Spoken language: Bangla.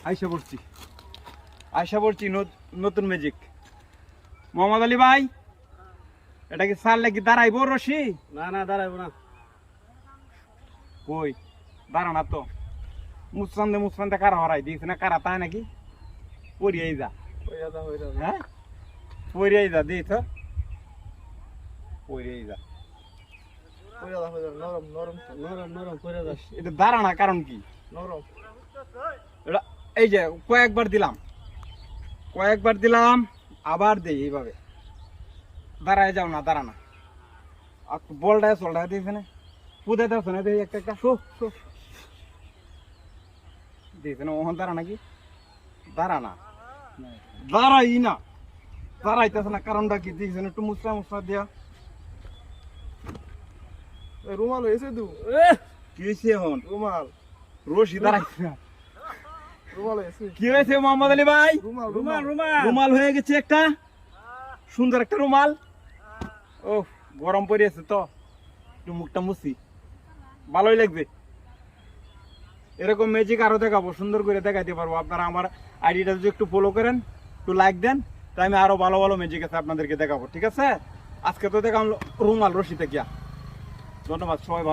আয়সা পড়ছি নতুন ম্যাজিক। মোহাম্মদ আলী ভাই, এটা কি সারলে কি দাঁড়াইবো রশি? না দাঁড়াইবো না। কই দাঁড়া না তো, মুসরান্দে কারা হরাই দিয়েছে না, কারা তাই নাকি? পরিয়াই যা, হ্যাঁ পরিয়াই যা দিই তো, পরিয়াই যা। নরম করে যাস। এটা দাঁড়া না, কারণ কি? নরম। এটা এই যে কয়েকবার দিলাম আবার দেই এইভাবে। দাঁড়ায় যাও না, দাঁড়া না। আর বলটায় চলটায় দিয়েছে না, পুদে দেওয়া না দেখি একটা দিয়েছে না। ওখান দাঁড়া নাকি? দাঁড়া না, দাঁড়াই না, দাঁড়াইতেছে না। কারণটা কি দিয়েছে না? একটু মুসরা দিয়া। রুমাল হয়েছে তু? কি হয়েছে এখন? রুমাল রশি দাঁড়াইছে না। রুমাল হয়েছে। কি হয়েছে মোহাম্মদ আলী ভাই? রুমাল হয়ে গেছে একটা, সুন্দর একটা রুমাল। ও গরম পড়িয়েছে তো, একটু মুখটা মুছি, ভালোই লাগবে। এরকম ম্যাজিক আরো দেখাবো, সুন্দর করে দেখাইতে পারবো। আপনারা আমার আইডিটা যদি একটু ফলো করেন, একটু লাইক দেন, তাই আমি আরো ভালো ভালো ম্যাজিক আছে আপনাদেরকে দেখাবো। ঠিক আছে, আজকে তো দেখাম রুমাল রশিতে গিয়া। ধন্যবাদ, সবাই ভালো।